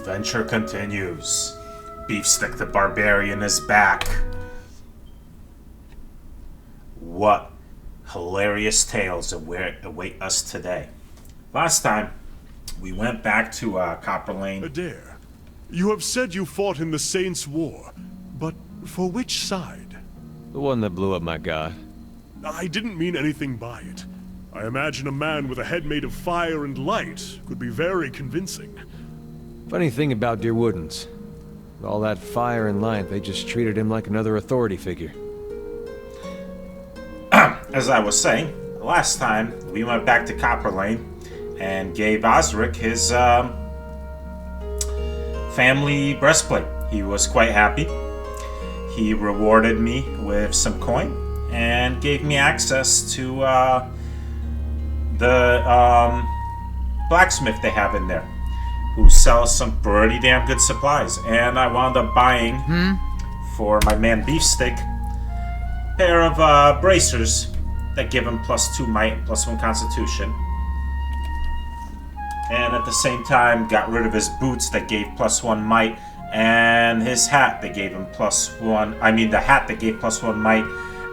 adventure continues. Beefstick the Barbarian is back. What hilarious tales await us today? Last time, we went back to Copper Lane. Adair, you have said you fought in the Saints' War, but for which side? The one that blew up my god. I didn't mean anything by it. I imagine a man with a head made of fire and light could be very convincing. Funny thing about Dear Woodens. With all that fire and light, they just treated him like another authority figure. As I was saying, last time we went back to Copper Lane and gave Osric his family breastplate. He was quite happy. He rewarded me with some coin and gave me access to the blacksmith they have in there, who sells some pretty damn good supplies. And I wound up buying for my man Beefstick a pair of bracers that give him +2 might and +1 constitution. And at the same time got rid of his boots that gave +1 might, and his hat that gave him +1. I mean the hat that gave +1 might,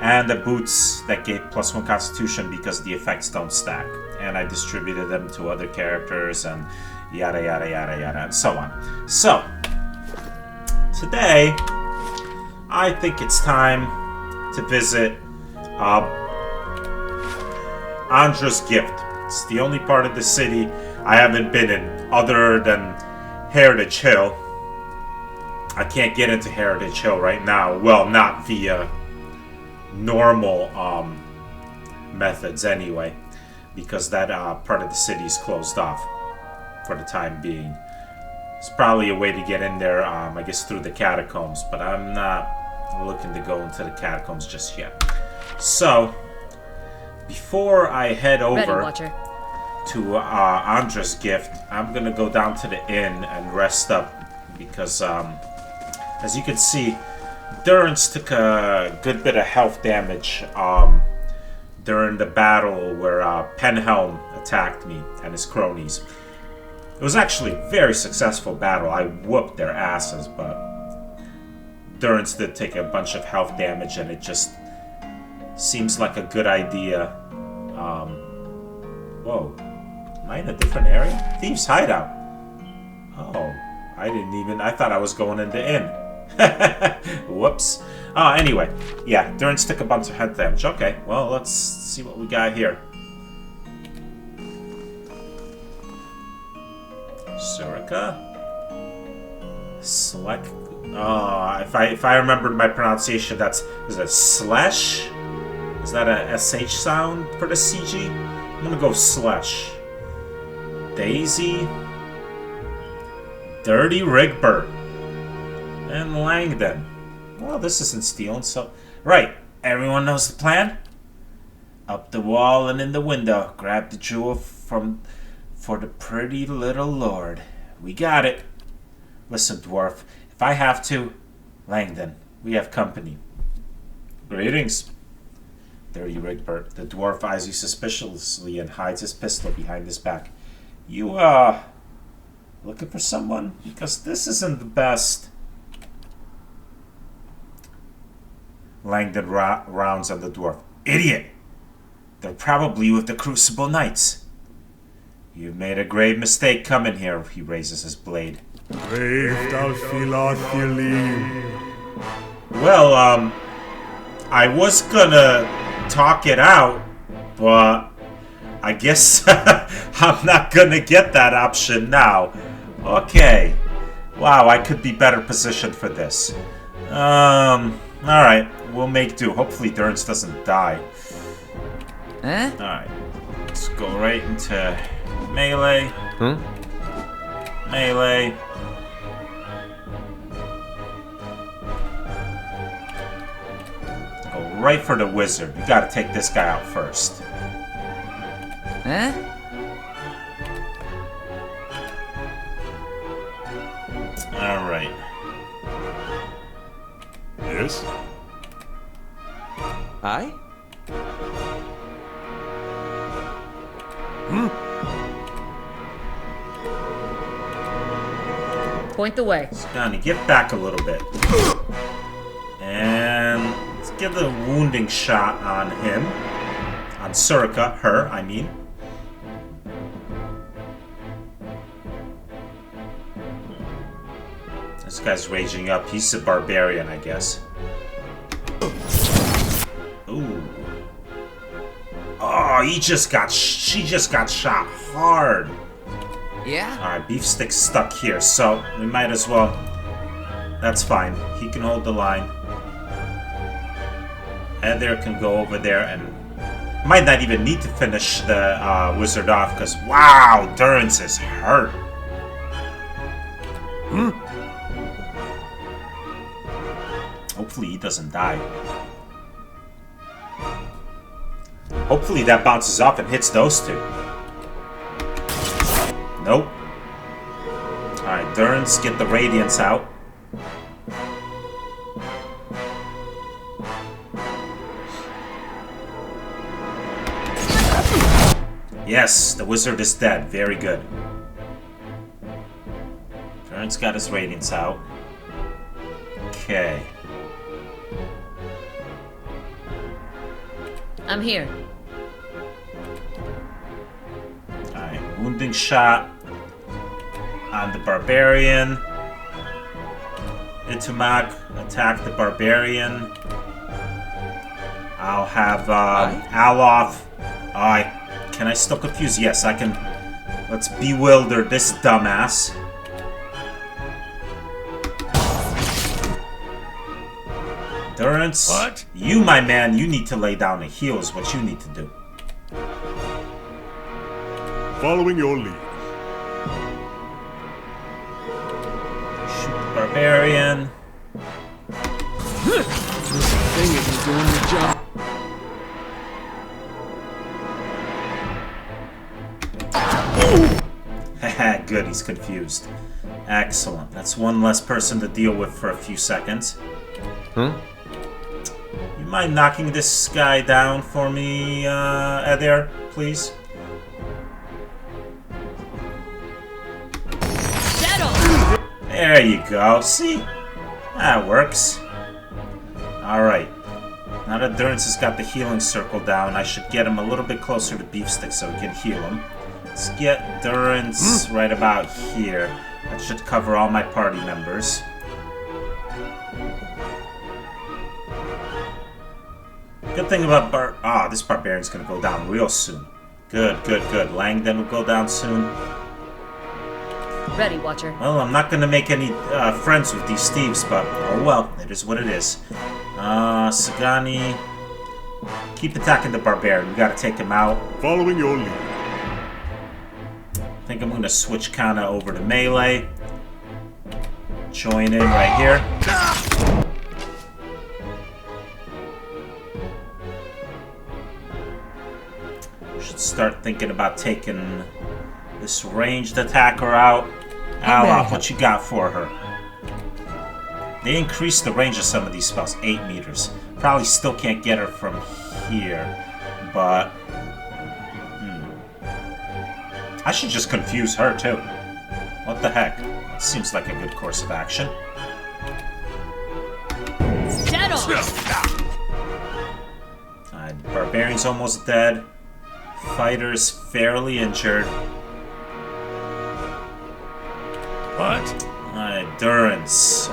and the boots that gave +1 constitution because the effects don't stack. And I distributed them to other characters and yada yada yada yada and so on. So today I think it's time to visit Andra's Gift. It's the only part of the city I haven't been in other than Heritage Hill. I can't get into Heritage Hill right now. Well, not via normal methods anyway, because that part of the city is closed off for the time being. There's probably a way to get in there, I guess through the catacombs, but I'm not looking to go into the catacombs just yet. So, before I head over to Andra's Gift, I'm gonna go down to the inn and rest up because, as you can see, Durance took a good bit of health damage during the battle where Penhelm attacked me and his cronies. It was actually a very successful battle. I whooped their asses, but Durance did take a bunch of health damage, and it just seems like a good idea. Whoa. Am I in a different area? Thieves' Hideout. Oh, I thought I was going in the inn. Whoops. Anyway, yeah, Durance took a bunch of head damage. Okay, well, let's see what we got here. Surica? Select. If I remembered my pronunciation, is it Slesh? Is that a SH sound for the CG? I'm gonna go Slesh. Daisy, Dirty Rigbert, and Langdon. Well, this isn't stealing, so... Right, everyone knows the plan? Up the wall and in the window. Grab the jewel for the pretty little lord. We got it. Listen, dwarf, if I have to... Langdon, we have company. Greetings. Dirty Rigbert. The dwarf eyes you suspiciously and hides his pistol behind his back. You, looking for someone? Because this isn't the best. Langdon rounds on the dwarf. Idiot! They're probably with the Crucible Knights. You've made a grave mistake coming here. He raises his blade. Well, I was gonna talk it out, but I guess I'm not gonna get that option now. Okay. Wow, I could be better positioned for this. Alright, we'll make do. Hopefully Durance doesn't die. Alright, let's go right into melee. Melee. Go right for the wizard. You gotta take this guy out first. Alright. Yes? Aye? Point the way. Scotty, get back a little bit. And let's get a wounding shot on him. On Surika, her, I mean. This guy's raging up. He's a barbarian, I guess. Ooh. Oh, she just got shot hard. Yeah? Alright, beef stick's stuck here, so we might as well. That's fine. He can hold the line. Heather can go over there and might not even need to finish the wizard off because wow, Durance is hurt. Hopefully he doesn't die. Hopefully that bounces off and hits those two. Nope. Alright, Durance, get the radiance out. Yes, the wizard is dead. Very good. Durance got his radiance out. Okay. I'm here. Alright, wounding shot on the barbarian. Itumak attack the barbarian. I'll have Alof. Can I still confuse? Yes, I can. Let's bewilder this dumbass. Durance, What? You, my man, you need to lay down and heal is what you need to do. Following your lead. Shoot the barbarian. Thing isn't doing the job. Haha, good, he's confused. Excellent. That's one less person to deal with for a few seconds. Huh? You mind knocking this guy down for me, Adair, please? Settle! There you go. See? That works. Alright. Now that Durance has got the healing circle down, I should get him a little bit closer to Beefstick so we can heal him. Let's get Durance right about here. That should cover all my party members. Good thing about this barbarian's gonna go down real soon. Good, good, good. Langdon will go down soon. Ready, Watcher. Well, I'm not gonna make any friends with these thieves, but oh well, it is what it is. Sagani, keep attacking the barbarian. We gotta take him out. Following your lead. I think I'm gonna switch kinda over to melee. Join in right here. Should start thinking about taking this ranged attacker out. Alaf, what you got for her? They increased the range of some of these spells, 8 meters. Probably still can't get her from here, but I should just confuse her too. What the heck? That seems like a good course of action. Settle! Alright, barbarian's almost dead. Fighter's fairly injured. What? Alright, Durance.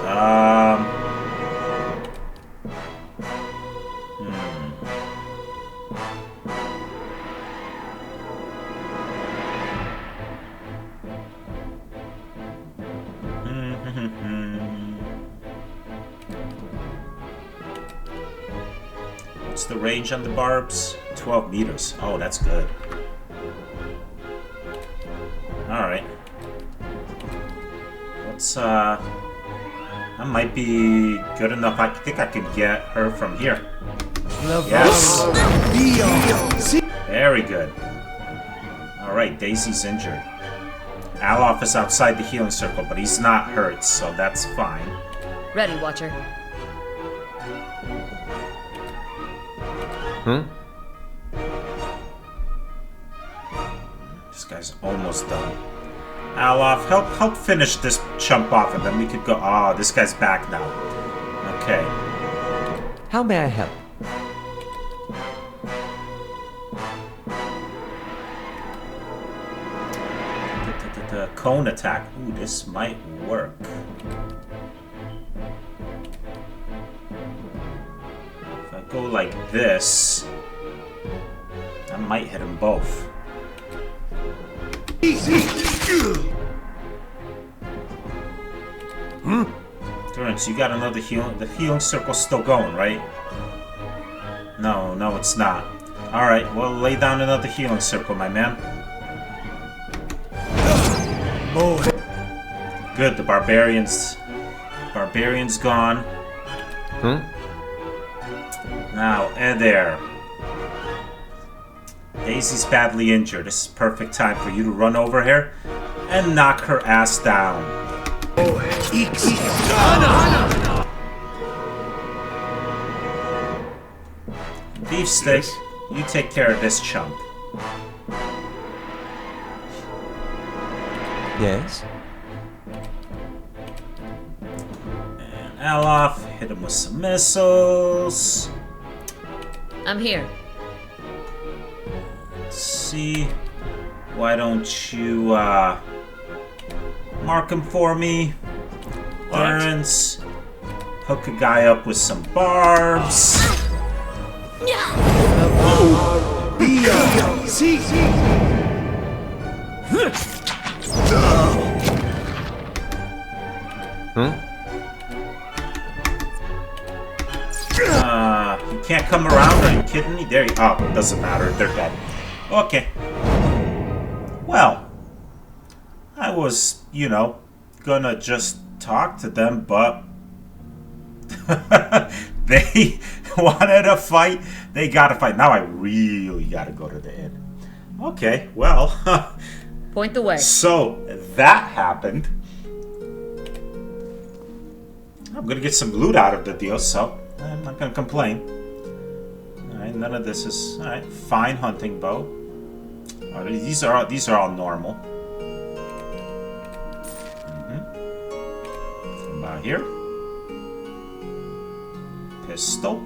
What's the range on the barbs? 12 meters. Oh, that's good. Alright. Let's, that might be good enough. I think I can get her from here. Yes! Very good. Alright, Daisy's injured. Alof is outside the healing circle, but he's not hurt, so that's fine. Ready, Watcher. Huh? This guy's almost done. Alof, help finish this chump off, and then we could go. Oh, this guy's back now. Okay. How may I help? The cone attack. Ooh, this might work. If I go like this, I might hit them both. Durance, you got another healing. The healing circle's still going, right? No, it's not. Alright, well, lay down another healing circle, my man. Good, the barbarian's gone. Now, there. Daisy's badly injured. This is perfect time for you to run over here and knock her ass down. Beefsteak, you take care of this chump. Yes? And Alof, hit him with some missiles. I'm here. Let's see. Why don't you mark him for me? Durance. Hook a guy up with some barbs. You can't come around, are you kidding me? There you oh, it doesn't matter, they're dead. Okay. Well, I was, gonna just talk to them, but they wanted to fight. They gotta fight. Now I really gotta go to the inn. Okay, well. Point the way. So, that happened. I'm gonna get some loot out of the deal, so I'm not gonna complain. Alright, none of this is... Alright, fine hunting bow. These are all normal. About here. Pistol.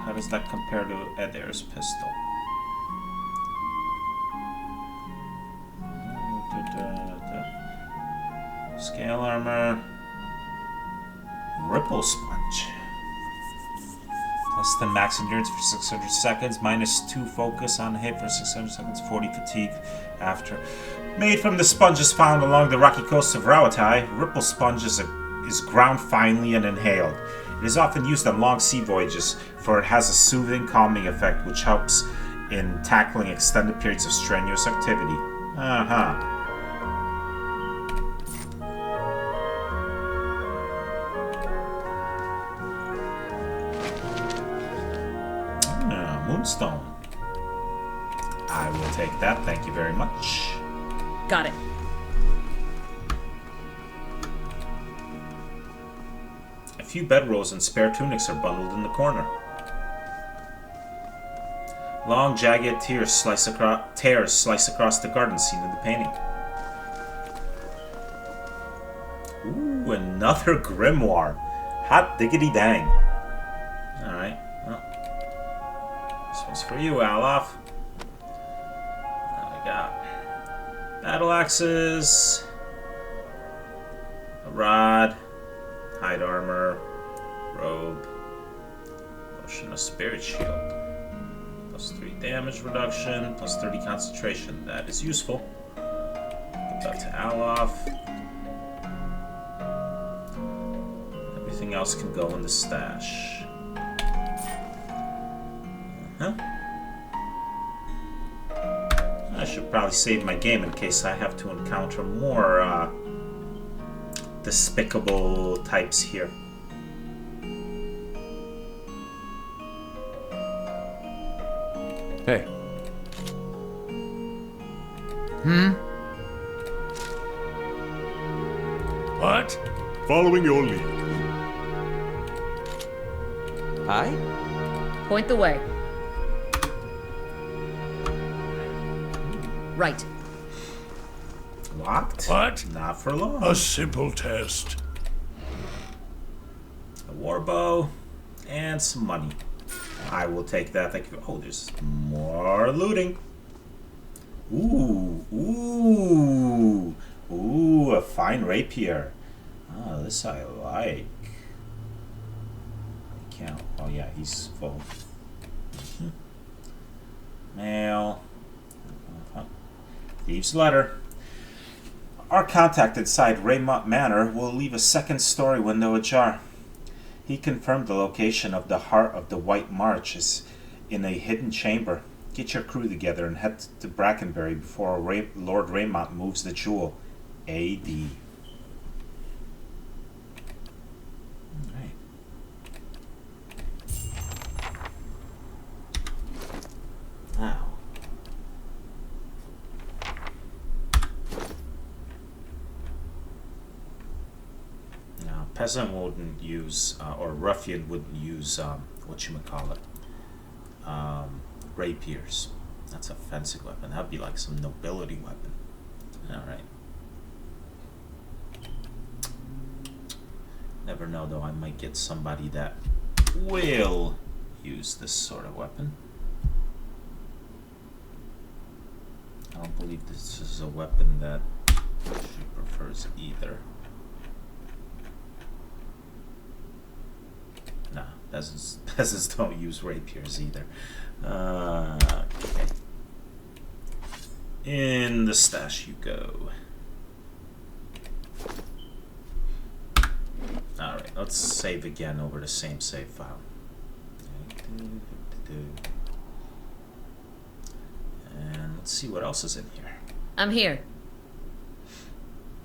How does that compare to Eder's pistol? Scale armor. Ripple sponge. Less than max endurance for 600 seconds. -2 focus on hit for 600 seconds. 40 fatigue after. Made from the sponges found along the rocky coast of Rauatai, Ripple sponge is ground finely and inhaled. It is often used on long sea voyages, for it has a soothing, calming effect which helps in tackling extended periods of strenuous activity. Moonstone. I will take that, thank you very much. Got it. A few bedrolls and spare tunics are bundled in the corner. Long, jagged tears slice across the garden scene in the painting. Ooh, another grimoire. Hot diggity dang. Alright, well. This one's for you, Alof. Now we got battle axes, a rod, hide armor, robe, potion of spirit shield. +3 damage reduction, +30 concentration. That is useful. Give that to Alof. Everything else can go in the stash. I should probably save my game in case I have to encounter more despicable types here. Hey. What? Following your lead. I? Point the way. right. Locked? What? Not for long. A simple test. A warbow and some money. I will take that. Thank you. Oh, there's more looting. Ooh, ooh, ooh, a fine rapier. Oh, this I like. Count. Oh yeah, he's full. Mail. Thieves' letter. Our contact inside Raymont Manor will leave a second story window ajar. He confirmed the location of the heart of the White March is in a hidden chamber. Get your crew together and head to Brackenbury before Lord Raymont moves the jewel. A.D. Alright. Now. Now, peasant wouldn't use, or ruffian wouldn't use, whatchamacallit, rapiers. That's a fencing weapon. That'd be like some nobility weapon. Alright. Never know though, I might get somebody that will use this sort of weapon. I don't believe this is a weapon that she prefers either. Nah, peasants don't use rapiers either. Okay. In the stash you go. Alright, let's save again over the same save file. And let's see what else is in here. I'm here.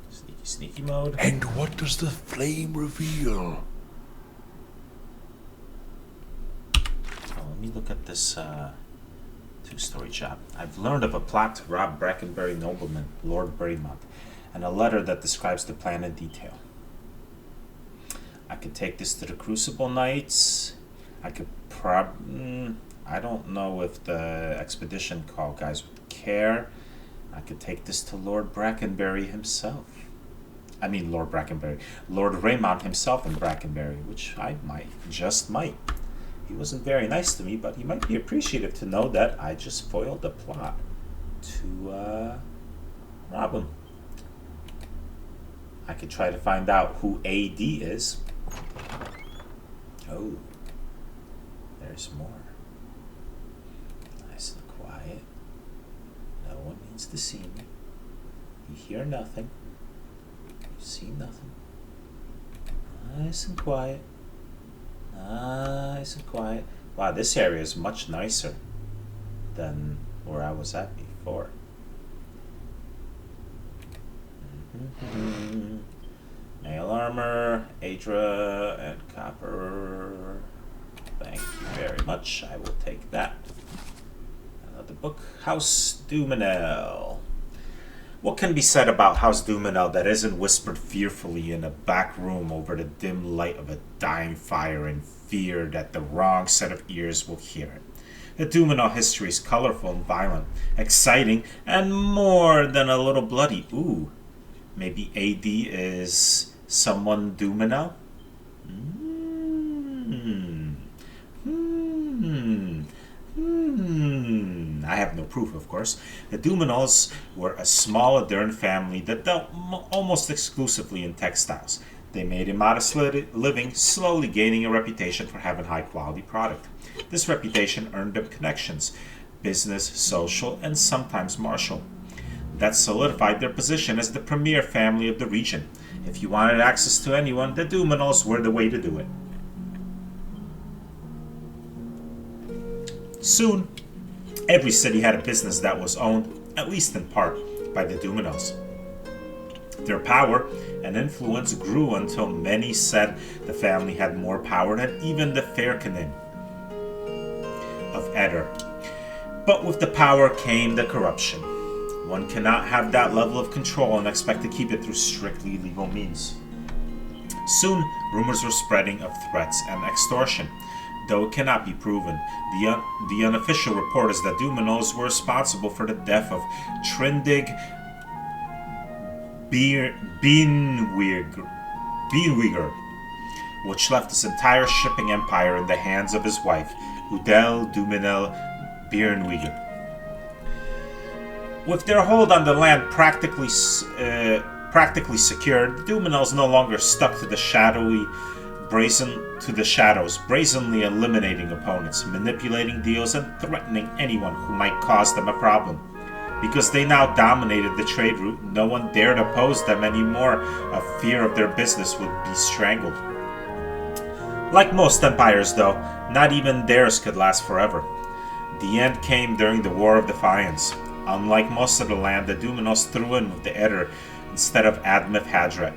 Sneaky, sneaky mode. And what does the flame reveal? Let me look at this two-story job. I've learned of a plot to rob Brackenbury nobleman, Lord Braymont, and a letter that describes the plan in detail. I could take this to the Crucible Knights. I could I don't know if the expedition call guys would care. I could take this to Lord Brackenbury himself. I mean Lord Brackenbury. Lord Raymont himself in Brackenbury, which I might, just might. He wasn't very nice to me, but he might be appreciative to know that I just foiled the plot to rob him. I could try to find out who AD is. Oh, there's more. Nice and quiet. No one needs to see me. You hear nothing. You see nothing. Nice and quiet. Nice and quiet. Wow, this area is much nicer than where I was at before. Mail armor, Adra, and copper. Thank you very much. I will take that. Another book. House Duminel. What can be said about House Duminel that isn't whispered fearfully in a back room over the dim light of a dying fire in fear that the wrong set of ears will hear it? The Duminel history is colorful and violent, exciting, and more than a little bloody. Ooh, maybe AD is someone Duminel? I have no proof, of course. The Duminels were a small Adern family that dealt almost exclusively in textiles. They made a modest living, slowly gaining a reputation for having high-quality product. This reputation earned them connections, business, social, and sometimes martial. That solidified their position as the premier family of the region. If you wanted access to anyone, the Duminels were the way to do it. Soon, every city had a business that was owned, at least in part, by the Duminels. Their power and influence grew until many said the family had more power than even the Fairkenin of Eder. But with the power came the corruption. One cannot have that level of control and expect to keep it through strictly legal means. Soon, rumors were spreading of threats and extortion. though it cannot be proven. The unofficial report is that Duminos were responsible for the death of Trindig Beanweger, which left his entire shipping empire in the hands of his wife, Udel Duminel Beanweger. With their hold on the land practically secured, the Duminels no longer stuck to the shadows, brazenly eliminating opponents, manipulating deals, and threatening anyone who might cause them a problem. Because they now dominated the trade route, no one dared oppose them anymore, a fear of their business would be strangled. Like most empires, though, not even theirs could last forever. The end came during the War of Defiance. Unlike most of the land, the Duminos threw in with the Eder instead of Admeth Hadret.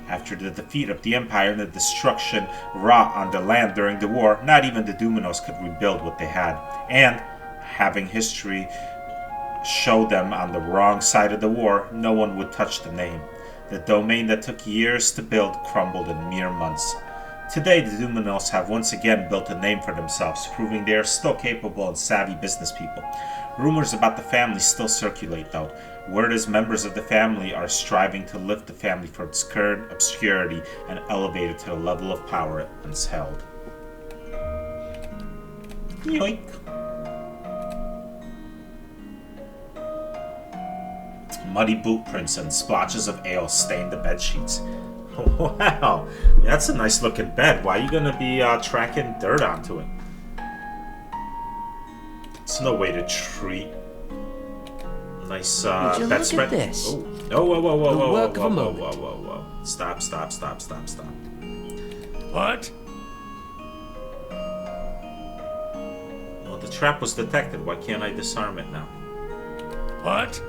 After the defeat of the Empire and the destruction wrought on the land during the war, not even the Duminos could rebuild what they had. And, having history show them on the wrong side of the war, no one would touch the name. The domain that took years to build crumbled in mere months. Today, the Duminos have once again built a name for themselves, proving they are still capable and savvy business people. Rumors about the family still circulate, though. Word is members of the family are striving to lift the family from its current obscurity and elevate it to the level of power it once held. Yoink. Muddy boot prints and splotches of ale stain the bed sheets. Wow, that's a nice looking bed. Why are you gonna be tracking dirt onto it? It's no way to treat nice bedspread. This? Oh, whoa, work of a whoa. moment. Stop. What? Well, the trap was detected. Why can't I disarm it now? What?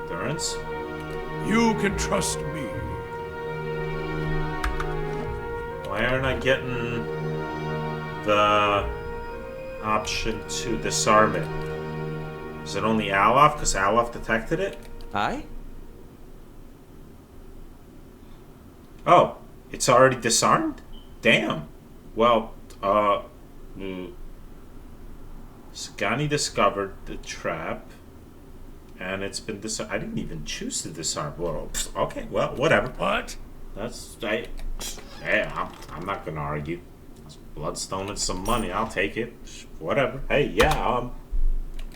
Durance? You can trust me. Why aren't I getting the option to disarm it? Is it only Alof? Because Alof detected it? Aye? Oh, it's already disarmed? Damn. Well, Sagani discovered the trap, and it's been disarmed. I didn't even choose to disarm. Well, okay, well, whatever. What? Hey, I'm not gonna argue. It's bloodstone and some money. I'll take it. Whatever. Hey, yeah.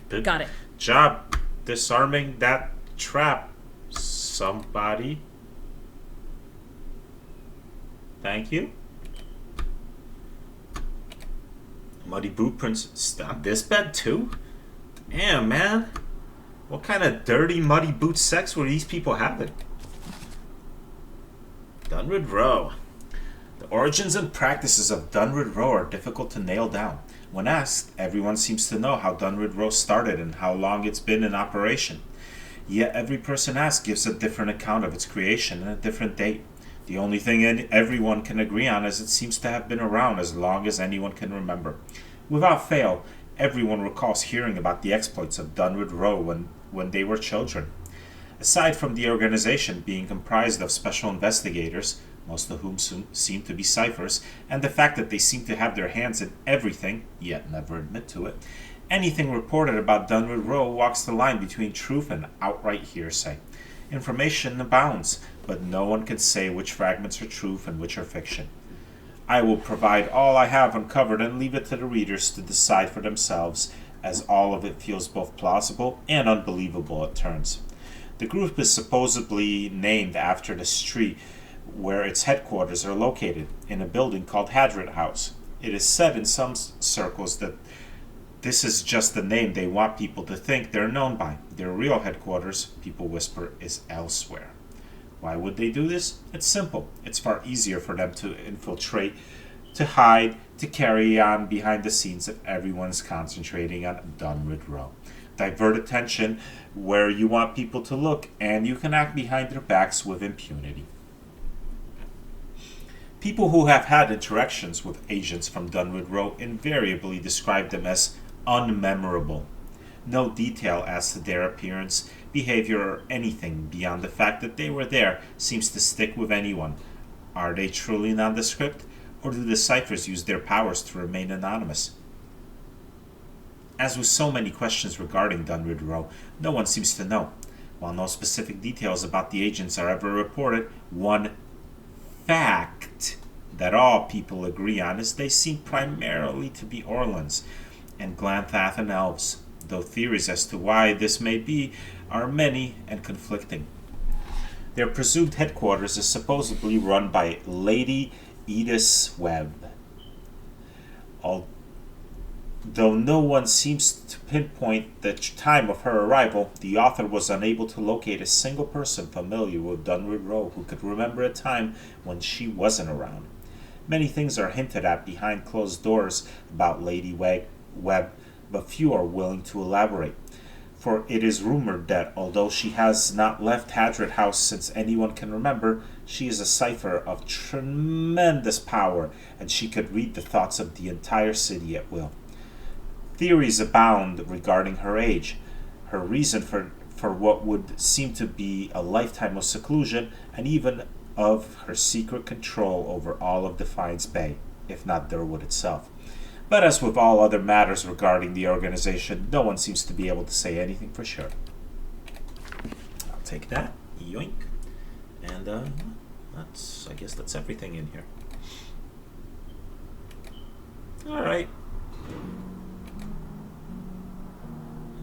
Good Got it. job disarming that trap. Somebody. Thank you. Muddy boot prints on this bed too. Damn, man. What kind of dirty muddy boot sex were these people having? Dunwood Row. The origins and practices of Dunwood Row are difficult to nail down. When asked, everyone seems to know how Dunwood Row started and how long it's been in operation. Yet every person asked gives a different account of its creation and a different date. The only thing everyone can agree on is it seems to have been around as long as anyone can remember. Without fail, everyone recalls hearing about the exploits of Dunwood Row when they were children. Aside from the organization being comprised of special investigators, most of whom seem to be ciphers, and the fact that they seem to have their hands in everything, yet never admit to it, anything reported about Dunwood Row walks the line between truth and outright hearsay. Information abounds, but no one can say which fragments are truth and which are fiction. I will provide all I have uncovered and leave it to the readers to decide for themselves, as all of it feels both plausible and unbelievable at turns. The group is supposedly named after the street where its headquarters are located, in a building called Hadret House. It is said in some circles that this is just the name they want people to think they're known by. Their real headquarters, people whisper, is elsewhere. Why would they do this? It's simple. It's far easier for them to infiltrate, to hide, to carry on behind the scenes if everyone's concentrating on Dunwood Row. Divert attention where you want people to look, and you can act behind their backs with impunity. People who have had interactions with agents from Dunwood Row invariably describe them as unmemorable. No detail as to their appearance, behavior, or anything beyond the fact that they were there seems to stick with anyone. Are they truly nondescript? Or do the ciphers use their powers to remain anonymous? As with so many questions regarding Dunwood Row, no one seems to know. While no specific details about the agents are ever reported, one fact that all people agree on is they seem primarily to be Orlans and Glanthathan elves, though theories as to why this may be are many and conflicting. Their presumed headquarters is supposedly run by Lady Edith Webb. Though no one seems to pinpoint the time of her arrival, the author was unable to locate a single person familiar with Dunwood Row who could remember a time when she wasn't around. Many things are hinted at behind closed doors about Lady Webb, but few are willing to elaborate. For it is rumored that although she has not left Hadrid House since anyone can remember, she is a cipher of tremendous power, and she could read the thoughts of the entire city at will. Theories abound regarding her age, her reason for what would seem to be a lifetime of seclusion, and even of her secret control over all of Defiance Bay, if not Durwood itself. But as with all other matters regarding the organization, no one seems to be able to say anything for sure. I'll take that. Yoink. And I guess that's everything in here. Alright.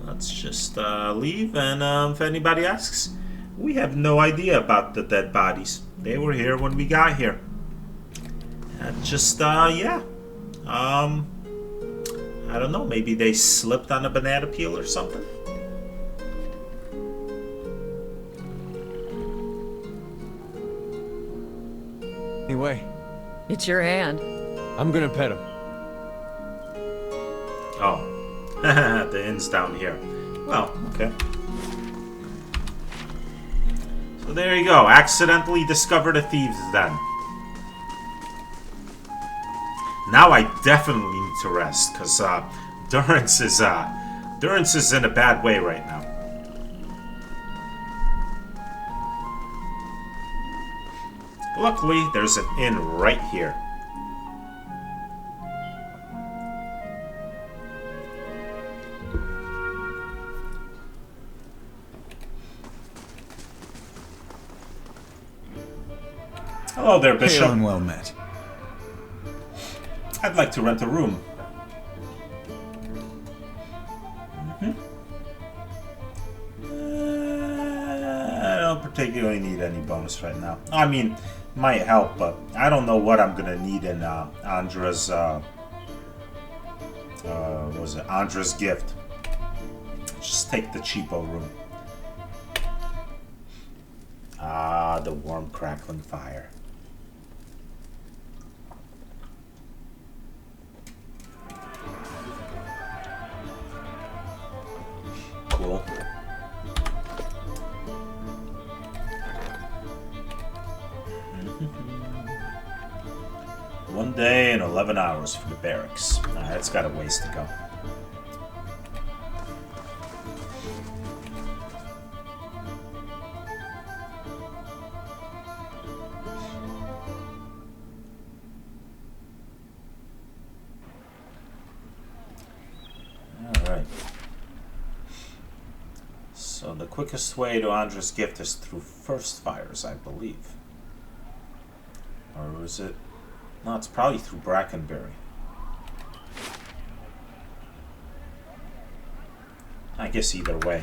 Let's just leave, and if anybody asks, we have no idea about the dead bodies. They were here when we got here. And yeah. I don't know, maybe they slipped on a banana peel or something? Anyway, It's your hand. I'm gonna pet him. Oh. The inn's down here. Well, okay. So there you go. Accidentally discovered a thieves' den. Now I definitely need to rest, because Durance is in a bad way right now. Luckily, there's an inn right here. Hello there, Bishop. Hail and well met. I'd like to rent a room. I don't particularly need any bonus right now. I mean, might help, but I don't know what I'm gonna need in Andra's. Was it Andra's gift? Just take the cheapo room. Ah, the warm crackling fire. Cool. One day and 11 hours for the barracks. It's got a ways to go. Alright. So the quickest way to Andra's gift is through first fires, I believe. Or is it? No, it's probably through Brackenberry. I guess either way.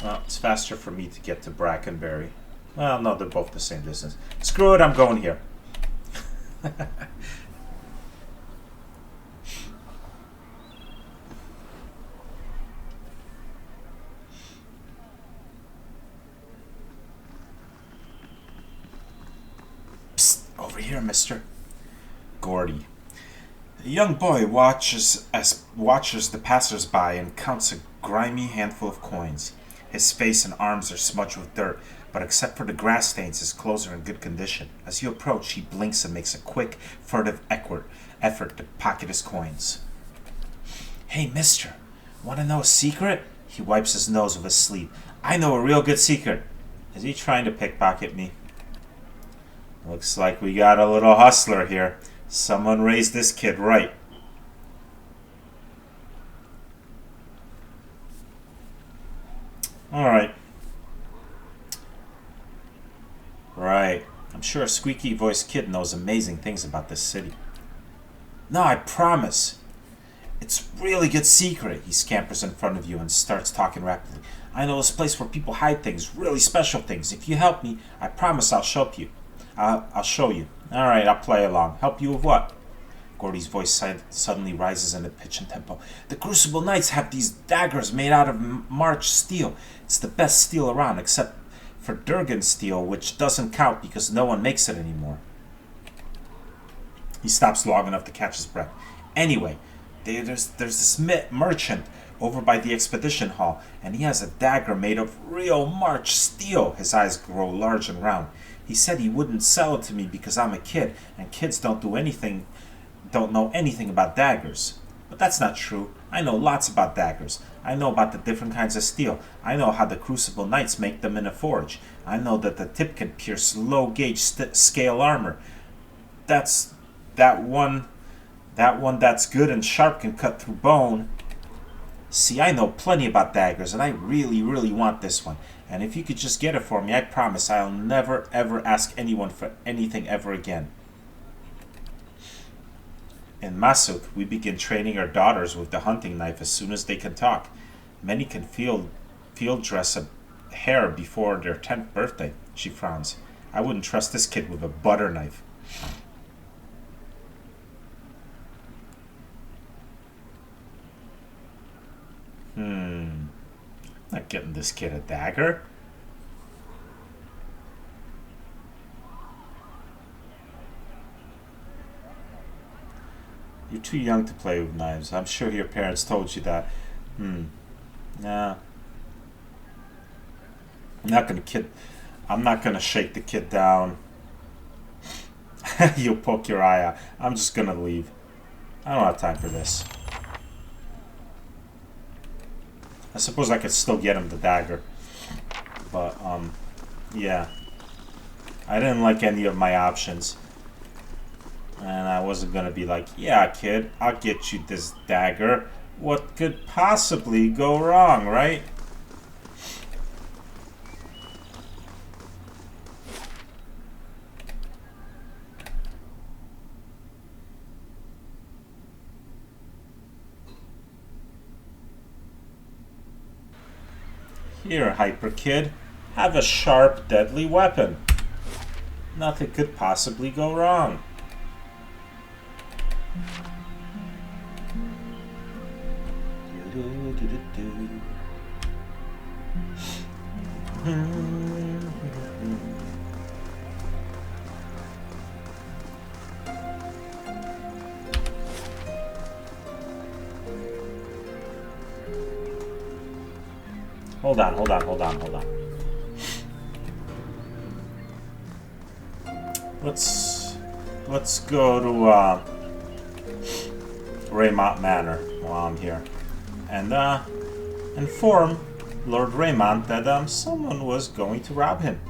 Well, it's faster for me to get to Brackenberry. Well, no, they're both the same distance. Screw it, I'm going here. Over here, mister. Gordy. A young boy watches the passers-by and counts a grimy handful of coins. His face and arms are smudged with dirt, but except for the grass stains, his clothes are in good condition. As you approach, he blinks and makes a quick, furtive effort to pocket his coins. Hey, mister, want to know a secret? He wipes his nose with his sleeve. I know a real good secret. Is he trying to pickpocket me? Looks like we got a little hustler here. Someone raised this kid right. Alright. Right. I'm sure a squeaky-voiced kid knows amazing things about this city. No, I promise. It's really good secret. He scampers in front of you and starts talking rapidly. I know this place where people hide things, really special things. If you help me, I promise I'll show you. I'll show you. Alright, I'll play along. Help you with what? Gordy's voice suddenly rises in a pitch and tempo. The Crucible Knights have these daggers made out of March steel. It's the best steel around, except for Durgan steel, which doesn't count because no one makes it anymore. He stops long enough to catch his breath. Anyway, there's this merchant over by the expedition hall, and he has a dagger made of real March steel. His eyes grow large and round. He said he wouldn't sell it to me because I'm a kid, and kids don't know anything about daggers. But that's not true. I know lots about daggers. I know about the different kinds of steel. I know how the Crucible Knights make them in a forge. I know that the tip can pierce low-gauge scale armor. That one that's good and sharp can cut through bone. See, I know plenty about daggers, and I really, really want this one. And if you could just get it for me, I promise I'll never, ever ask anyone for anything ever again. In Masuk, we begin training our daughters with the hunting knife as soon as they can talk. Many can field dress a hare before their 10th birthday. She frowns. I wouldn't trust this kid with a butter knife. Not getting this kid a dagger. You're too young to play with knives. I'm sure your parents told you that. Nah. I'm not gonna shake the kid down. You'll poke your eye out. I'm just gonna leave. I don't have time for this. I suppose I could still get him the dagger. But, yeah. I didn't like any of my options. And I wasn't gonna be like, yeah, kid, I'll get you this dagger. What could possibly go wrong, right? Here, Hyper Kid, have a sharp, deadly weapon. Nothing could possibly go wrong. Hold on. Let's go to Raymont Manor while I'm here, and inform Lord Raymont that someone was going to rob him.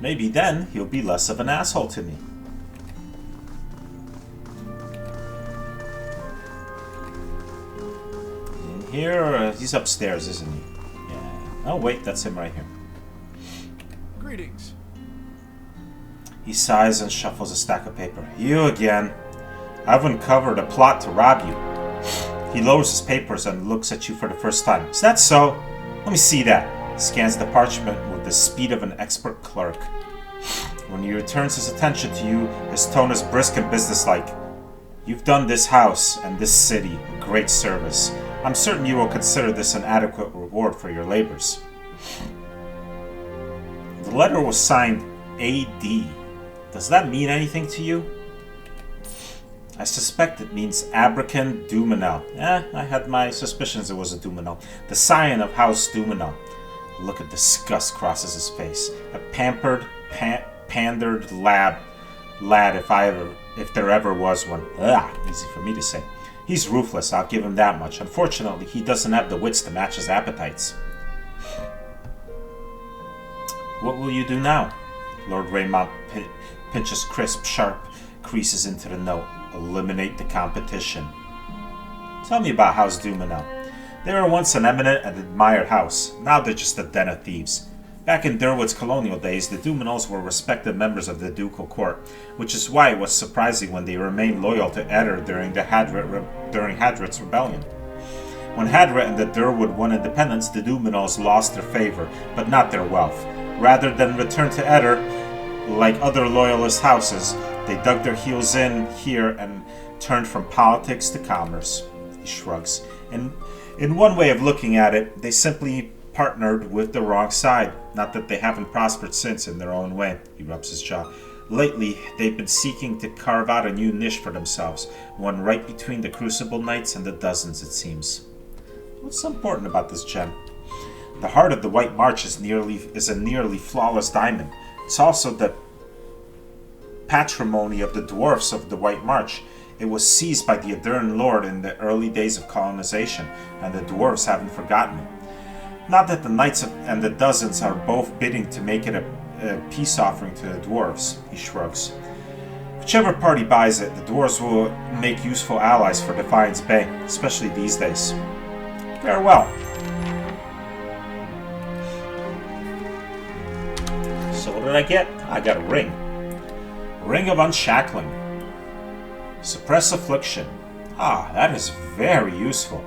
Maybe then he'll be less of an asshole to me. Here, he's upstairs, isn't he? Yeah. Oh wait, that's him right here. Greetings. He sighs and shuffles a stack of paper. You again. I've uncovered a plot to rob you. He lowers his papers and looks at you for the first time. Is that so? Let me see that. He scans the parchment with the speed of an expert clerk. When he returns his attention to you, his tone is brisk and businesslike. You've done this house and this city a great service. I'm certain you will consider this an adequate reward for your labors. The letter was signed A.D. Does that mean anything to you? I suspect it means Abracan Duminel. I had my suspicions it was a Duminel. The scion of House Duminel. A look of disgust crosses his face. A pampered, pandered lad if there ever was one. Easy for me to say. He's ruthless, I'll give him that much. Unfortunately, he doesn't have the wits to match his appetites. What will you do now? Lord Raymond pinches crisp, sharp creases into the note. Eliminate the competition. Tell me about House Duminel. They were once an eminent and admired house. Now they're just a den of thieves. Back in Durwood's colonial days, the Duminels were respected members of the ducal court, which is why it was surprising when they remained loyal to Eder during Hadrit's rebellion. When Hadrit and the Durwood won independence, the Duminels lost their favor, but not their wealth. Rather than return to Eder, like other loyalist houses, they dug their heels in here and turned from politics to commerce. He shrugs. In one way of looking at it, they simply partnered with the wrong side. Not that they haven't prospered since in their own way. He rubs his jaw. Lately, they've been seeking to carve out a new niche for themselves, one right between the Crucible Knights and the Dozens, it seems. What's so important about this gem? The heart of the White March is a nearly flawless diamond. It's also the patrimony of the dwarfs of the White March. It was seized by the Adern Lord in the early days of colonization, and the dwarves haven't forgotten it. Not that the Knights and the Dozens are both bidding to make it a peace offering to the dwarves, he shrugs. Whichever party buys it, the dwarves will make useful allies for Defiance Bay, especially these days. Farewell. So what did I get? I got a ring. Ring of Unshackling. Suppress Affliction. Ah, that is very useful.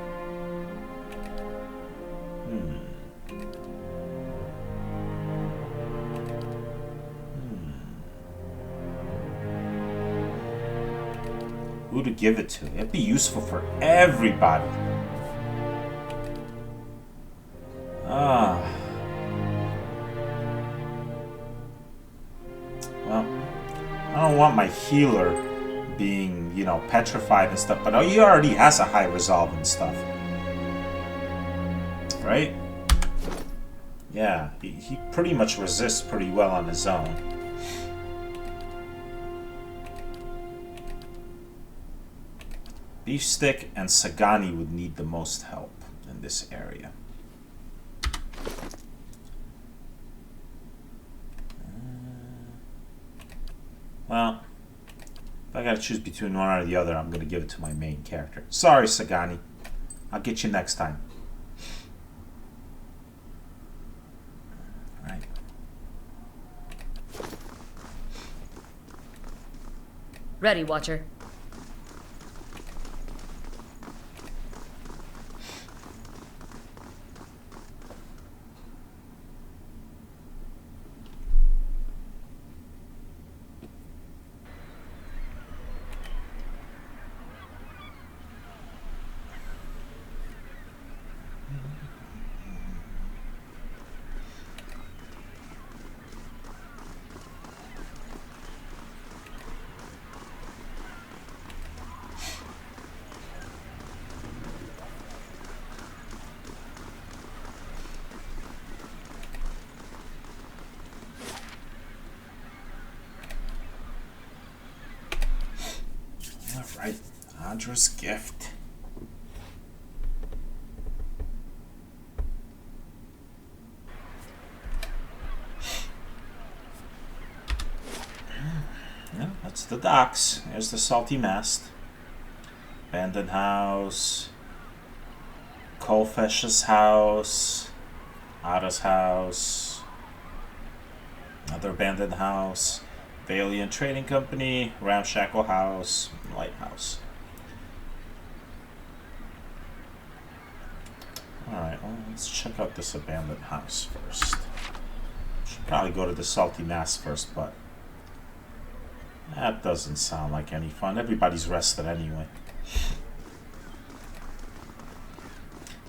Who to give it to? It'd be useful for everybody. Well, I don't want my healer being, petrified and stuff, but he already has a high resolve and stuff. Right? Yeah, he pretty much resists pretty well on his own. Beefstick and Sagani would need the most help in this area. Well, if I gotta choose between one or the other, I'm gonna give it to my main character. Sorry, Sagani. I'll get you next time. Alright. Ready, Watcher. Alright, Andra's gift. Yeah, that's the docks. There's the salty mast. Abandoned house. Colefish's house. Ada's house. Another abandoned house. Valiant Trading Company, Ramshackle House, Lighthouse. Alright, well, let's check out this abandoned house first. Should probably go to the Salty Mast first, but that doesn't sound like any fun. Everybody's rested anyway.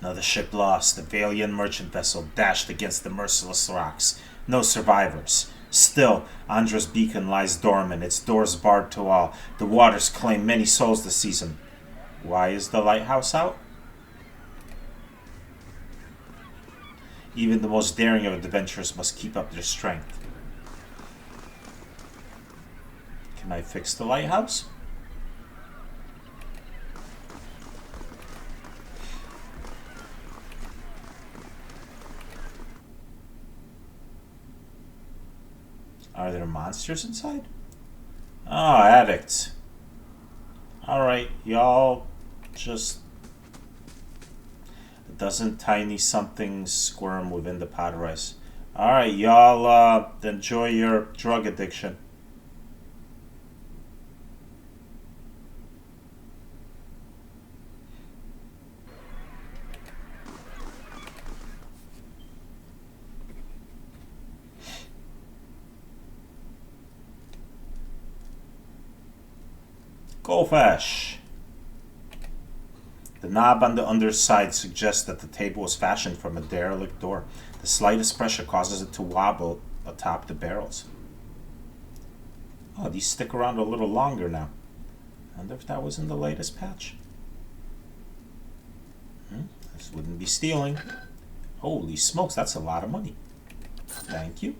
Another ship lost. The Valiant merchant vessel dashed against the merciless rocks. No survivors. Still, Andra's beacon lies dormant, its doors barred to all. The waters claim many souls this season. Why is the lighthouse out? Even the most daring of adventurers must keep up their strength. Can I fix the lighthouse? Are there monsters inside? Oh, addicts. Alright, y'all just... A dozen tiny somethings squirm within the pot of rice. Alright, y'all enjoy your drug addiction. Goldfish. The knob on the underside suggests that the table was fashioned from a derelict door. The slightest pressure causes it to wobble atop the barrels. Oh, these stick around a little longer now. I wonder if that was in the latest patch. This wouldn't be stealing. Holy smokes, that's a lot of money. Thank you.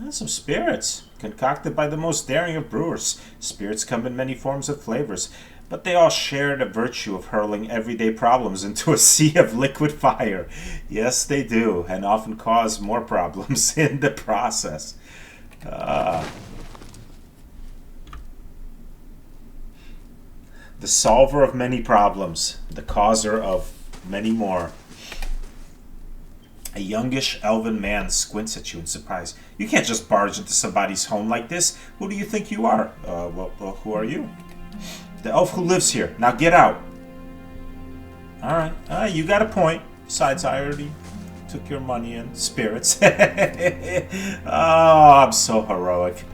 Some spirits, concocted by the most daring of brewers. Spirits come in many forms and flavors, but they all share the virtue of hurling everyday problems into a sea of liquid fire. Yes, they do, and often cause more problems in the process. The solver of many problems, the causer of many more. A youngish elven man squints at you in surprise. You can't just barge into somebody's home like this. Who do you think you are? Well, who are you? The elf who lives here. Now get out. Alright. You got a point. Besides, I already took your money and spirits. Oh, I'm so heroic.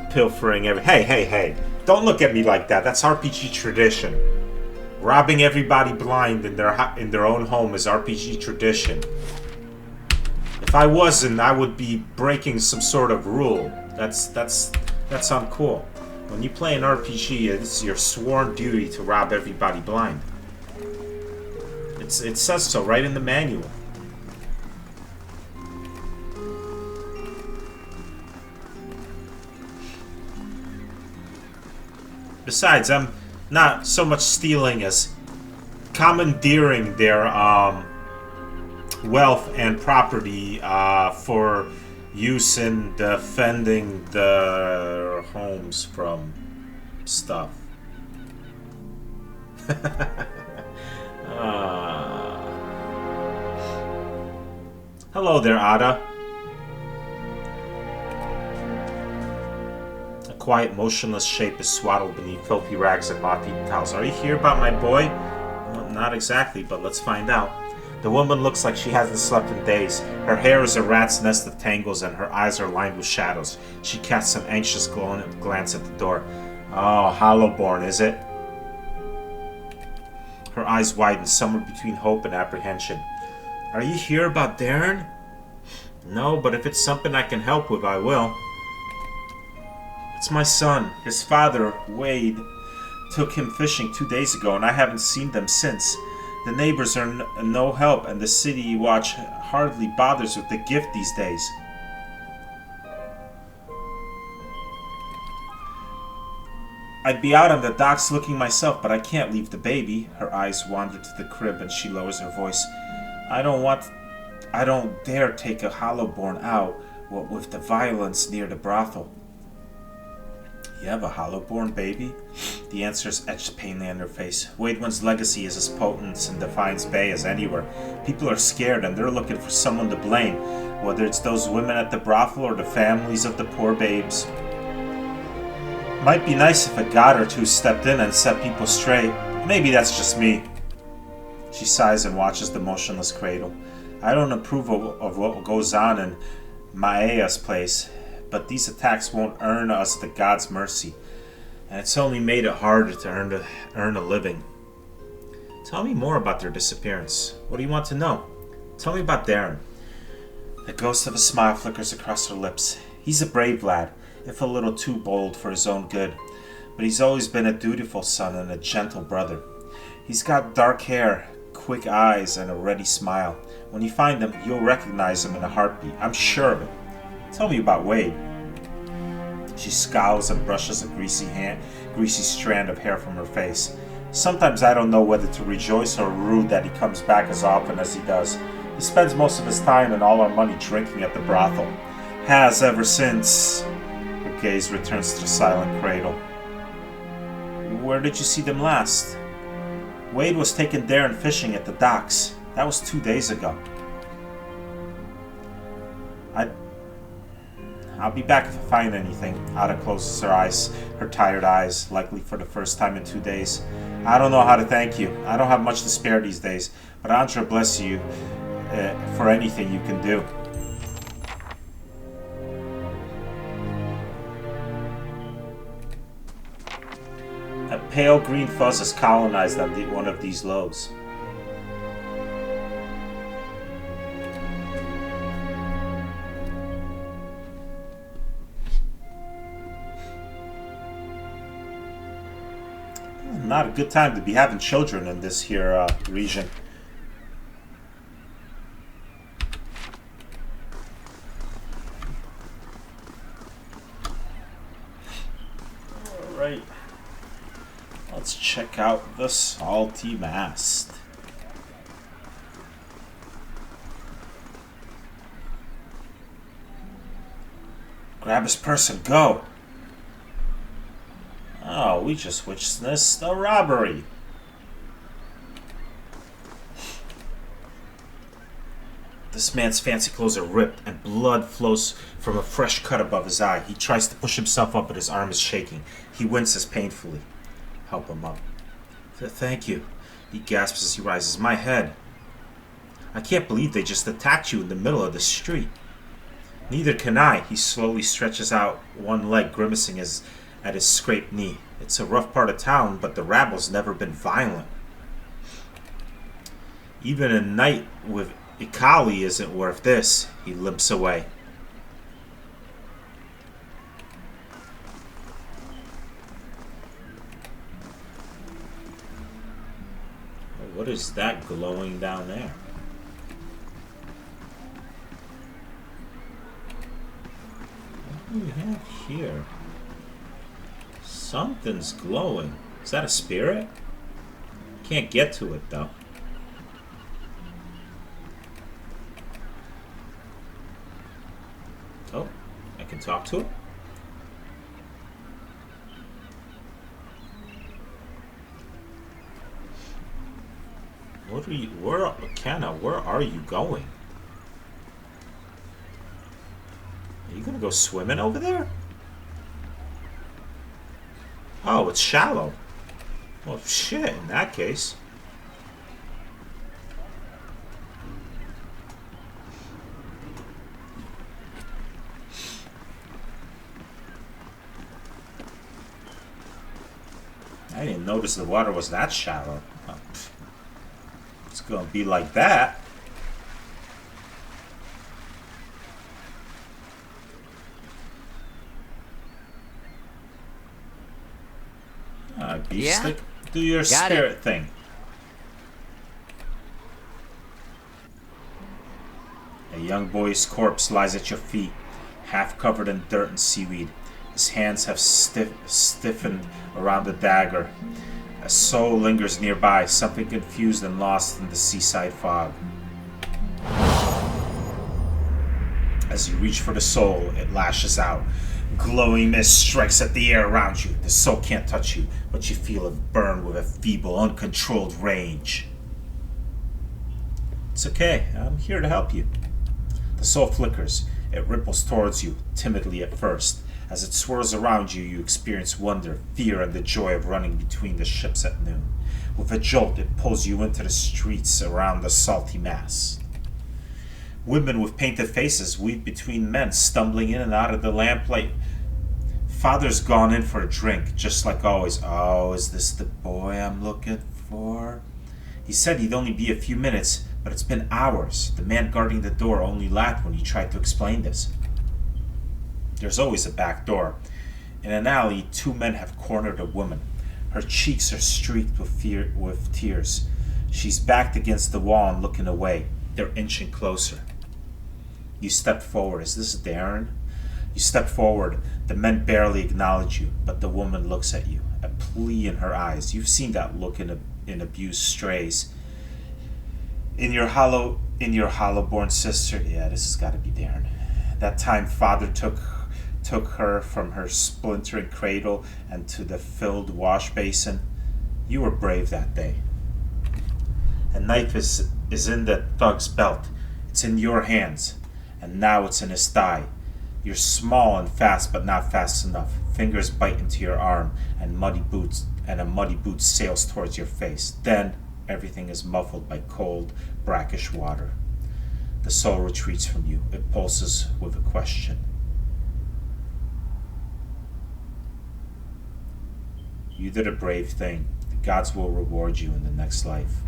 Pilfering every... Hey. Don't look at me like that. That's RPG tradition. Robbing everybody blind in their own home is RPG tradition. If I wasn't, I would be breaking some sort of rule. That's uncool. When you play an RPG, it's your sworn duty to rob everybody blind. It says so right in the manual. Besides, I'm not so much stealing as commandeering their wealth and property for use in defending their homes from stuff. Hello there, Ada. A quiet, motionless shape is swaddled beneath filthy rags and moth-eaten towels. Are you here about my boy? Well, not exactly, but let's find out. The woman looks like she hasn't slept in days. Her hair is a rat's nest of tangles and her eyes are lined with shadows. She casts an anxious glance at the door. Oh, Hollowborn, is it? Her eyes widen, somewhere between hope and apprehension. Are you here about Darren? No, but if it's something I can help with, I will. It's my son. His father, Wade, took him fishing 2 days ago, and I haven't seen them since. The neighbors are no help, and the city watch hardly bothers with the gift these days. I'd be out on the docks looking myself, but I can't leave the baby. Her eyes wander to the crib, and she lowers her voice. I don't dare take a Hollowborn out, what with the violence near the brothel. You have a Hollowborn baby? The answer is etched plainly on her face. Wademan's legacy is as potent in Defiance Bay as anywhere. People are scared and they're looking for someone to blame, whether it's those women at the brothel or the families of the poor babes. Might be nice if a god or two stepped in and set people straight. Maybe that's just me. She sighs and watches the motionless cradle. I don't approve of what goes on in Maea's place, but these attacks won't earn us the god's mercy, and it's only made it harder to earn a living. Tell me more about their disappearance. What do you want to know? Tell me about Darren. The ghost of a smile flickers across her lips. He's a brave lad, if a little too bold for his own good, but he's always been a dutiful son and a gentle brother. He's got dark hair, quick eyes, and a ready smile. When you find him, you'll recognize him in a heartbeat. I'm sure of it. Tell me about Wade. She scowls and brushes a greasy strand of hair from her face. Sometimes I don't know whether to rejoice or rude that he comes back as often as he does. He spends most of his time and all our money drinking at the brothel. Has ever since. Her gaze returns to the silent cradle. Where did you see them last? Wade was taken there and fishing at the docks. That was 2 days ago. I'll be back if I find anything. Ada closes her eyes, her tired eyes, likely for the first time in 2 days. I don't know how to thank you. I don't have much to spare these days, but Andra bless you for anything you can do. A pale green fuzz has colonized on one of these lobes. Not a good time to be having children in this here region. Alright. Let's check out the salty mast. Grab his purse and go. Oh, we just witnessed a robbery. This man's fancy clothes are ripped and blood flows from a fresh cut above his eye. He tries to push himself up, but his arm is shaking. He winces painfully. Help him up. Thank you. He gasps as he rises. My head. I can't believe they just attacked you in the middle of the street. Neither can I. He slowly stretches out one leg, grimacing at his scraped knee. It's a rough part of town, but the rabble's never been violent. Even a night with Ikali isn't worth this. He limps away. What is that glowing down there? What do we have here? Something's glowing. Is that a spirit? Can't get to it though. Oh, I can talk to it? What are you, Kenna, where are you going? Are you gonna go swimming over there? Oh, it's shallow. Well, shit, in that case. I didn't notice the water was that shallow. Oh, it's gonna be like that. Beast, do your spirit thing. A young boy's corpse lies at your feet, half covered in dirt and seaweed. His hands have stiffened around the dagger. A soul lingers nearby, something confused and lost in the seaside fog. As you reach for the soul, it lashes out. Glowing mist strikes at the air around you. The soul can't touch you, but you feel it burn with a feeble, uncontrolled rage. It's okay, I'm here to help you. The soul flickers. It ripples towards you, timidly at first. As it swirls around you, you experience wonder, fear, and the joy of running between the ships at noon. With a jolt, it pulls you into the streets around the salty mass. Women with painted faces weave between men, stumbling in and out of the lamplight. Father's gone in for a drink, just like always. Oh, is this the boy I'm looking for? He said he'd only be a few minutes, but it's been hours. The man guarding the door only laughed when he tried to explain this. There's always a back door. In an alley, two men have cornered a woman. Her cheeks are streaked with tears. She's backed against the wall and looking away. They're inching closer. You step forward. Is this Darren? You step forward. The men barely acknowledge you, but the woman looks at you, a plea in her eyes. You've seen that look in abused strays. In your hollow-born sister. Yeah, this has got to be Darren. That time father took her from her splintering cradle and to the filled wash basin. You were brave that day. The knife is in the thug's belt. It's in your hands. And now it's in his thigh. You're small and fast, but not fast enough. Fingers bite into your arm, and a muddy boot sails towards your face. Then everything is muffled by cold, brackish water. The soul retreats from you. It pulses with a question. You did a brave thing. The gods will reward you in the next life.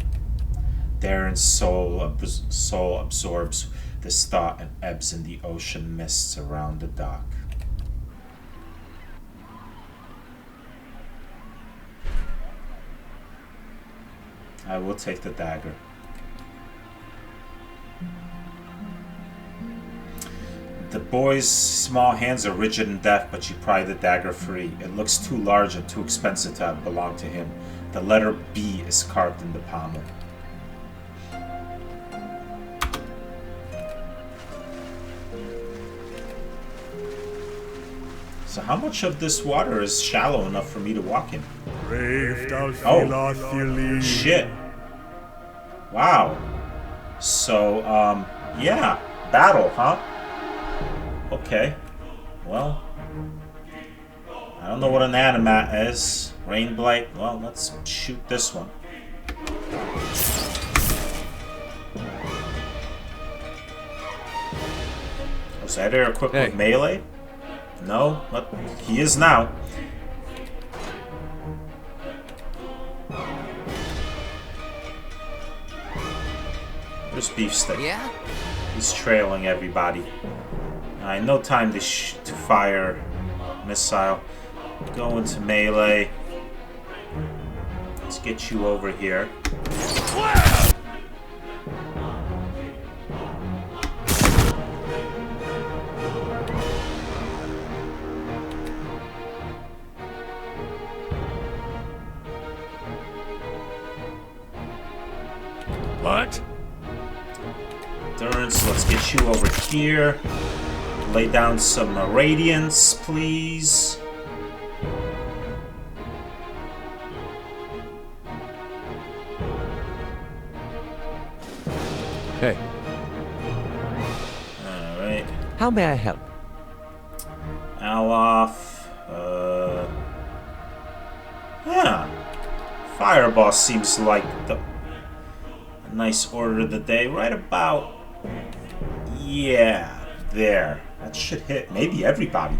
Darren's soul absorbs this thought and ebbs in the ocean mists around the dock. I will take the dagger. The boy's small hands are rigid and deft, but you pry the dagger free. It looks too large and too expensive to have belonged to him. The letter B is carved in the pommel. So how much of this water is shallow enough for me to walk in? Oh, shit. Wow. So, yeah. Battle, huh? Okay. Well, I don't know what an animat is. Rain blight. Well, let's shoot this one. Was that air equipped with melee? No, but he is now. There's Beefsteak. Yeah? He's trailing everybody. No time to fire missile. Go into melee. Let's get you over here. What? Durance, let's get you over here. Lay down some radiance, please. Hey. Alright. How may I help? Alof. Yeah. Fireball seems like a nice order of the day. Right about. Yeah. There. That should hit maybe everybody.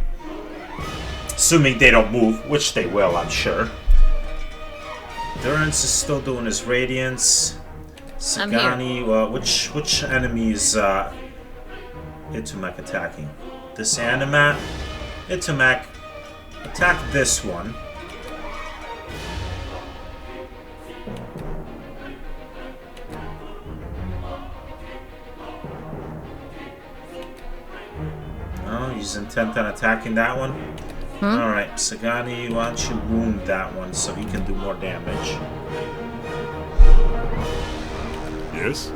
Assuming they don't move, which they will, I'm sure. Durance is still doing his radiance. Sagani, well, which enemy is Itumek attacking? This Animat? Itumek, attack this one. Oh, he's intent on attacking that one? Alright, Sagani, why don't you wound that one so he can do more damage? Yes?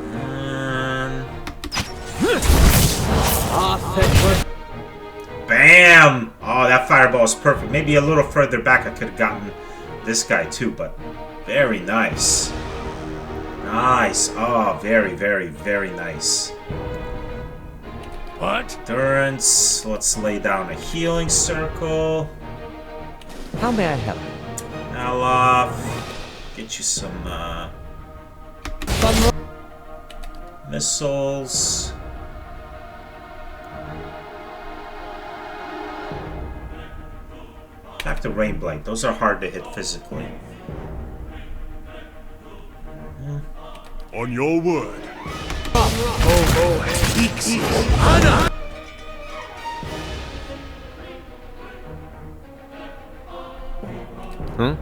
Bam! Oh, that fireball is perfect. Maybe a little further back I could have gotten this guy too, but very nice. Nice. Oh, very, very, very nice. What? Durance. Let's lay down a healing circle. How may I help? Alof. Get you some missiles. Back to Rain Blight. Those are hard to hit physically. On your word. Huh?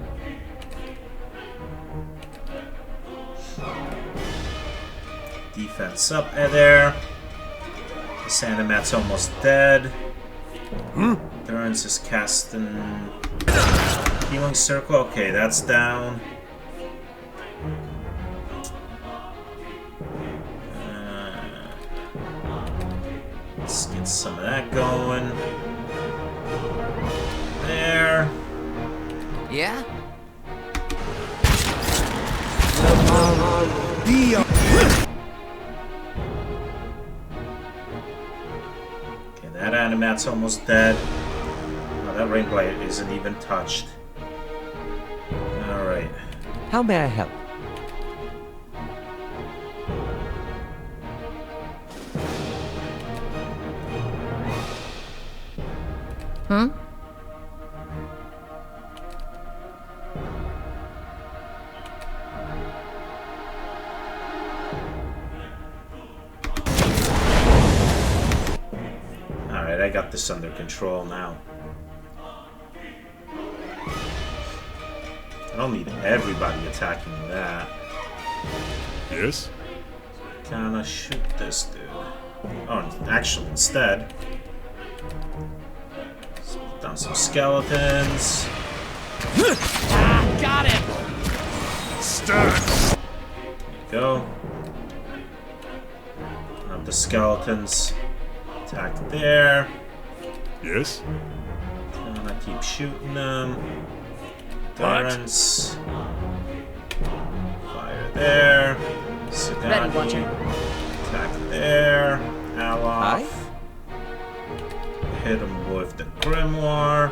Defense up there. The Sandamat's almost dead. Durance is casting healing circle. Okay, that's down. Get some of that going. There. Yeah? Okay, that animat's almost dead. Oh, that rain blade isn't even touched. Alright. How may I help? Hmm? Alright, I got this under control now. I don't need everybody attacking that. Yes? Kinda shoot this dude. Oh, actually, instead, let's put down some skeletons. Got him! Stand! There you go. Have the skeletons attack there. Yes? Kinda keep shooting them. What? Torrents. Fire there. Ready, Watcher. Attack there. Alof. Aye? Hit him with the Grimoire.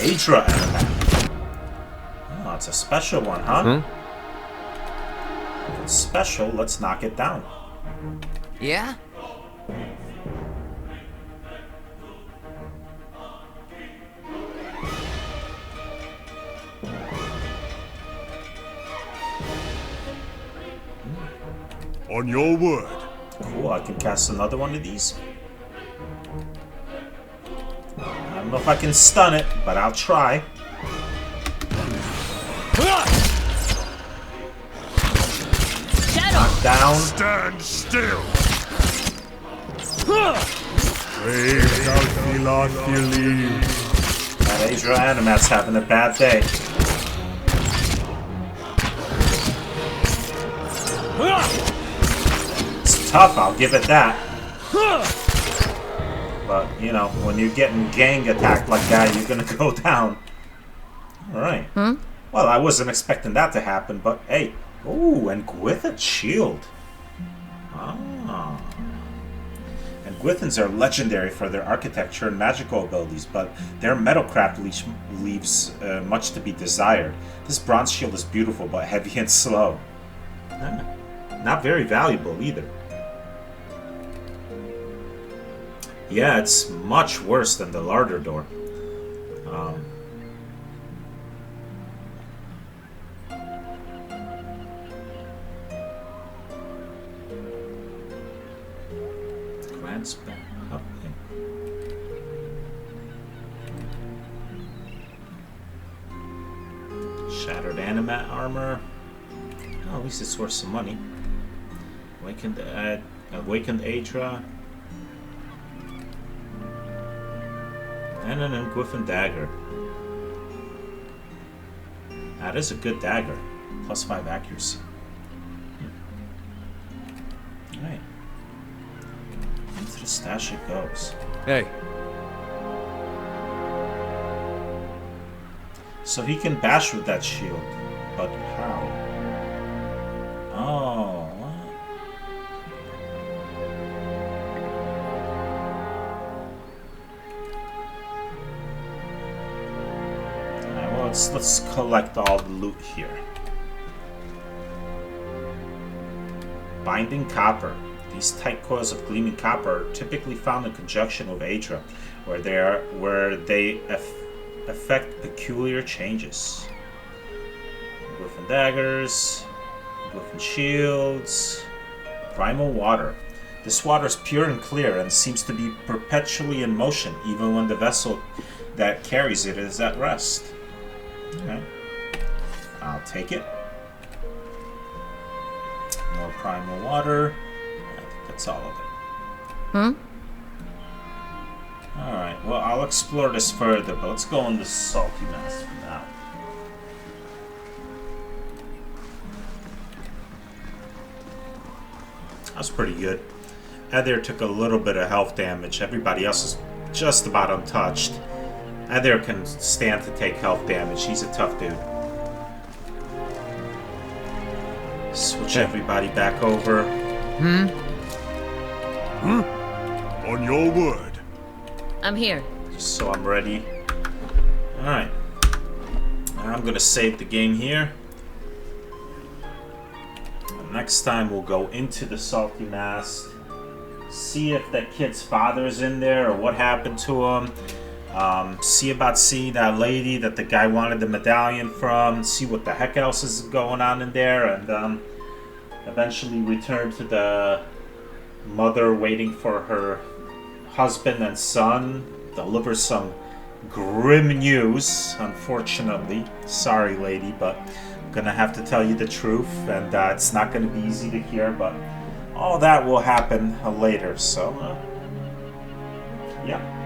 Adra animat. Oh, it's a special one, huh? If it's special, let's knock it down. Yeah? On your word. Cool, I can cast another one of these. I don't know if I can stun it, but I'll try. Knock down. Stand still! That Adra Animat's having a bad day. It's tough, I'll give it that. But, you know, when you're getting gang attacked like that, you're gonna go down. Alright. Well, I wasn't expecting that to happen, but hey. Ooh, and Gwithin's shield. Ah. And Gwithins are legendary for their architecture and magical abilities, but their metalcraft leaves much to be desired. This bronze shield is beautiful, but heavy and slow. Not very valuable either. Yeah, it's much worse than the larder door. Grand spell. Okay. Shattered animat armor. Oh, at least it's worth some money. Awakened Adra. And an Ungriffin dagger. That is a good dagger. +5 accuracy. Alright. Into the stash it goes. Hey, So he can bash with that shield. But how? Oh. Alright, well, let's collect all the loot here. Binding copper. These tight coils of gleaming copper are typically found in conjunction with Adra, where they affect peculiar changes. Griffin daggers, Griffin shields, primal water. This water is pure and clear and seems to be perpetually in motion, even when the vessel that carries it is at rest. Okay. I'll take it. More primal water. I think that's all of it. Hmm? Alright, well, I'll explore this further, but let's go on the salty mass for now. That's pretty good. Adair took a little bit of health damage. Everybody else is just about untouched. Adair can stand to take health damage. He's a tough dude. Switch everybody back over. On your word. I'm here. Just so I'm ready. Alright. I'm gonna save the game here. And next time we'll go into the salty mass. See if that kid's father's in there or what happened to him. See about seeing that lady that the guy wanted the medallion from. See what the heck else is going on in there. And eventually return to the mother waiting for her husband and son. Deliver some grim news, unfortunately. Sorry, lady, but I'm gonna have to tell you the truth. And it's not gonna be easy to hear, but all that will happen later. So, yeah.